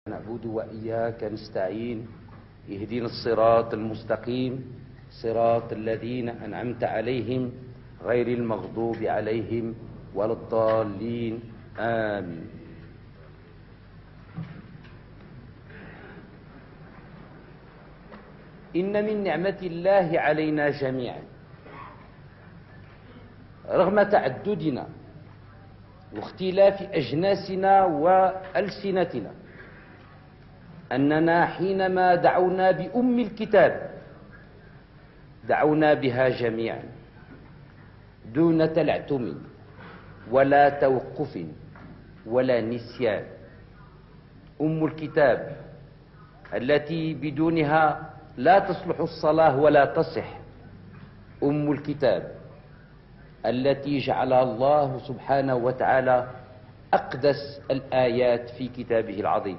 نعبد وإياك نستعين اهدنا الصراط المستقيم صراط الذين أنعمت عليهم غير المغضوب عليهم ولا الضالين آمين. إن من نعمة الله علينا جميعا رغم تعددنا واختلاف أجناسنا وألسنتنا أننا حينما دعونا بأم الكتاب دعونا بها جميعا دون تلعثم ولا توقف ولا نسيان. أم الكتاب التي بدونها لا تصلح الصلاة ولا تصح. أم الكتاب التي جعلها الله سبحانه وتعالى أقدس الآيات في كتابه العظيم.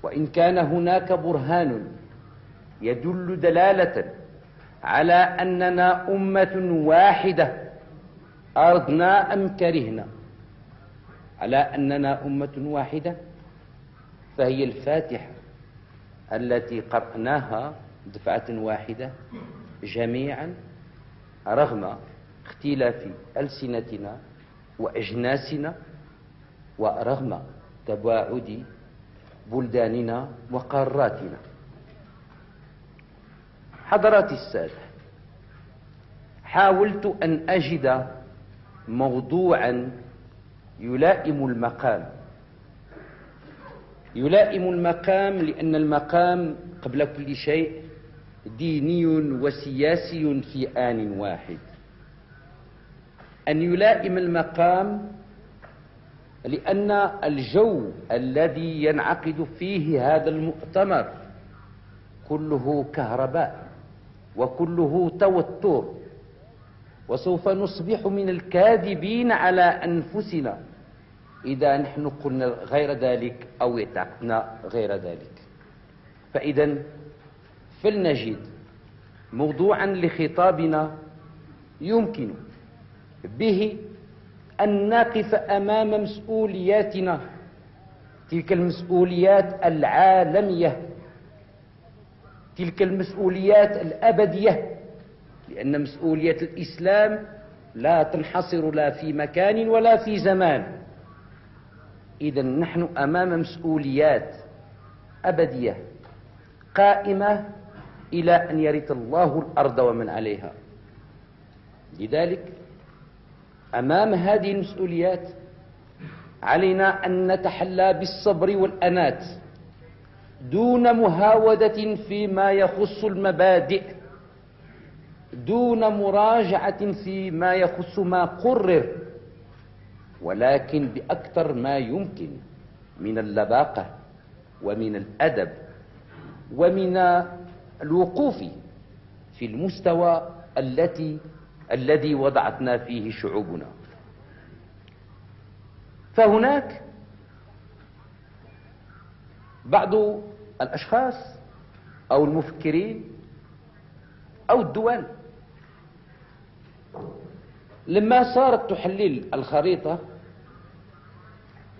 وإن كان هناك برهان يدل دلالة على أننا أمة واحدة أرضنا أم كرهنا، على أننا أمة واحدة، فهي الفاتحة التي قرأناها دفعة واحدة جميعا رغم اختلاف ألسنتنا وأجناسنا ورغم تباعد بلداننا وقاراتنا. حضرات السادة، حاولت أن أجد موضوعا يلائم المقام، لأن المقام قبل كل شيء ديني وسياسي في آن واحد. أن يلائم المقام لأن الجو الذي ينعقد فيه هذا المؤتمر كله كهرباء وكله توتر، وسوف نصبح من الكاذبين على أنفسنا إذا نحن قلنا غير ذلك أو اعتقدنا غير ذلك. فإذا فلنجد موضوعا لخطابنا يمكن به أن نقف أمام مسؤولياتنا، تلك المسؤوليات العالمية، تلك المسؤوليات الأبدية، لأن مسؤولية الإسلام لا تنحصر لا في مكان ولا في زمان. إذا نحن أمام مسؤوليات أبدية قائمة إلى أن يرث الله الأرض ومن عليها. لذلك أمام هذه المسؤوليات علينا أن نتحلى بالصبر والأنات دون مهاودة فيما يخص المبادئ، دون مراجعة فيما يخص ما قرر، ولكن بأكثر ما يمكن من اللباقة ومن الأدب ومن الوقوف في المستوى الذي وضعتنا فيه شعوبنا. فهناك بعض الأشخاص أو المفكرين أو الدول لما صارت تحلل الخريطة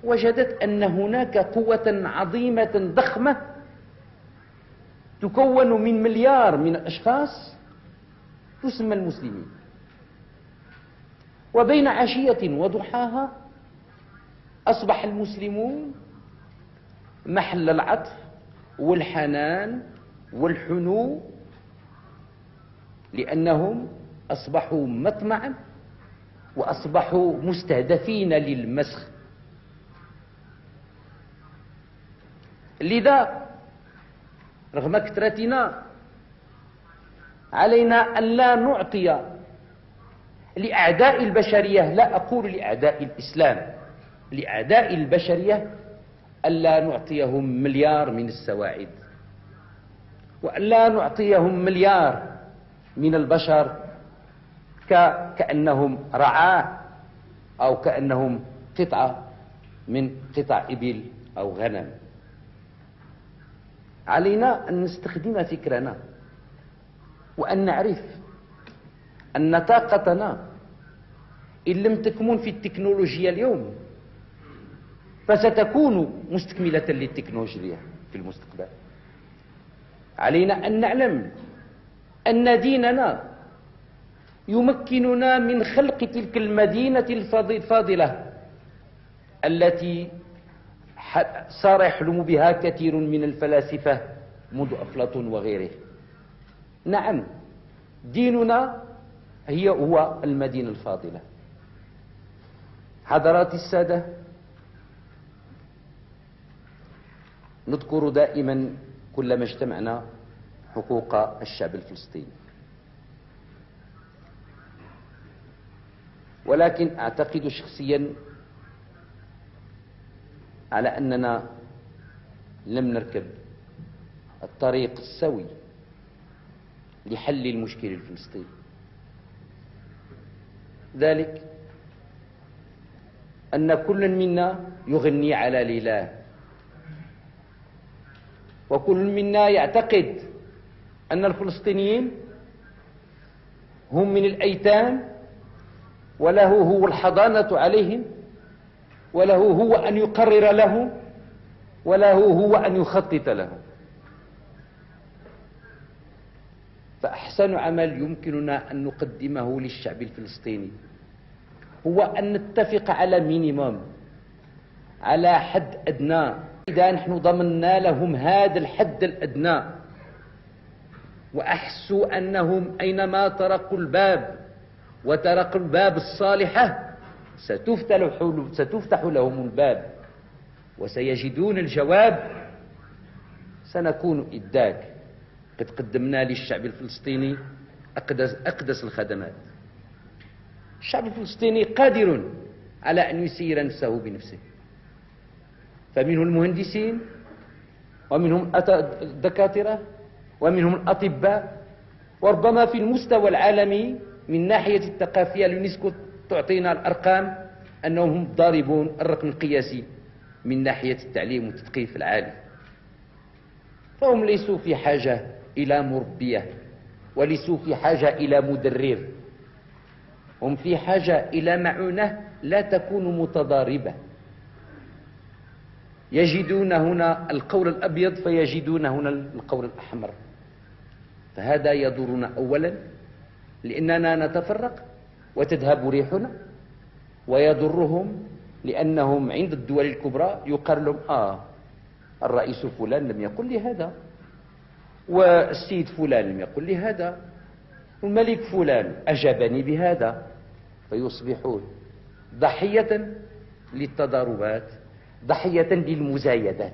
وجدت أن هناك قوة عظيمة ضخمة تكون من مليار من الأشخاص تسمى المسلمين، وبين عشية وضحاها أصبح المسلمون محل العطف والحنان والحنو، لأنهم أصبحوا مطمعا وأصبحوا مستهدفين للمسخ. لذا رغم كثرتنا علينا أن لا نعطي لأعداء البشرية، لا أقول لأعداء الإسلام، لأعداء البشرية ألا نعطيهم مليار من السواعد، وألا نعطيهم مليار من البشر كأنهم رعاة أو كأنهم قطعة من قطع إبل أو غنم. علينا أن نستخدم فكرنا وأن نعرف أن طاقتنا إن لم تكمن في التكنولوجيا اليوم فستكون مستكملة للتكنولوجيا في المستقبل. علينا أن نعلم أن ديننا يمكننا من خلق تلك المدينة الفاضلة التي صار يحلم بها كثير من الفلاسفة منذ أفلاطون وغيره. نعم، ديننا هو المدينة الفاضلة. حضرات السادة، نذكر دائما كلما اجتمعنا حقوق الشعب الفلسطيني، ولكن أعتقد شخصيا على أننا لم نركب الطريق السوي لحل المشكل الفلسطيني. ذلك أن كل منا يغني على الإله، وكل منا يعتقد أن الفلسطينيين هم من الأيتام، وله هو الحضانة عليهم، وله هو أن يقرر لهم، وله هو أن يخطط لهم. فأحسن عمل يمكننا أن نقدمه للشعب الفلسطيني هو أن نتفق على مينيموم، على حد أدنى. إذا نحن ضمننا لهم هذا الحد الأدنى وأحسوا أنهم أينما طرقوا الباب وطرقوا الباب الصالحة ستفتح لهم الباب وسيجدون الجواب، سنكون إداك قد قدمنا للشعب الفلسطيني أقدس الخدمات. الشعب الفلسطيني قادر على أن يسير نفسه بنفسه، فمنهم المهندسين، ومنهم الدكاترة، ومنهم الأطباء، وربما في المستوى العالمي من ناحية الثقافية اليونسكو تعطينا الأرقام أنهم هم ضاربون الرقم القياسي من ناحية التعليم والتثقيف العالي. فهم ليسوا في حاجة إلى مربية، وليسوا في حاجة إلى مدرب، هم في حاجة إلى معونة لا تكون متضاربة. يجدون هنا القول الأبيض فيجدون هنا القول الأحمر، فهذا يضرنا أولا لأننا نتفرق وتذهب ريحنا، ويضرهم لأنهم عند الدول الكبرى يقال لهم الرئيس فلان لم يقل لي هذا، والسيد فلان لم يقل لي هذا، والملك فلان أجابني بهذا، فيصبحون ضحية للتضاربات، ضحية للمزايدات.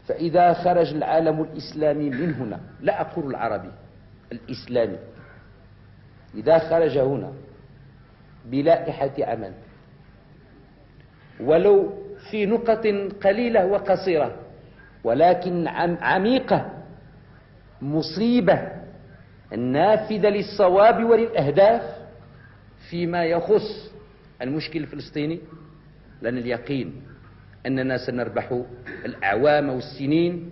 فإذا خرج العالم الإسلامي من هنا، لا أقول العربي، الإسلامي، إذا خرج هنا بلائحة عمل ولو في نقط قليلة وقصيرة ولكن عميقة مصيبة نافذة للصواب وللأهداف فيما يخص المشكل الفلسطيني، لنا اليقين أننا سنربح الأعوام والسنين،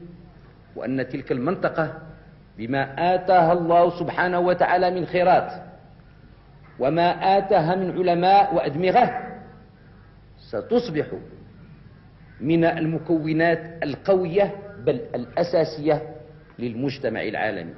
وأن تلك المنطقة بما آتاها الله سبحانه وتعالى من خيرات وما آتاها من علماء وأدمغة ستصبح من المكونات القوية بل الأساسية للمجتمع العالمي.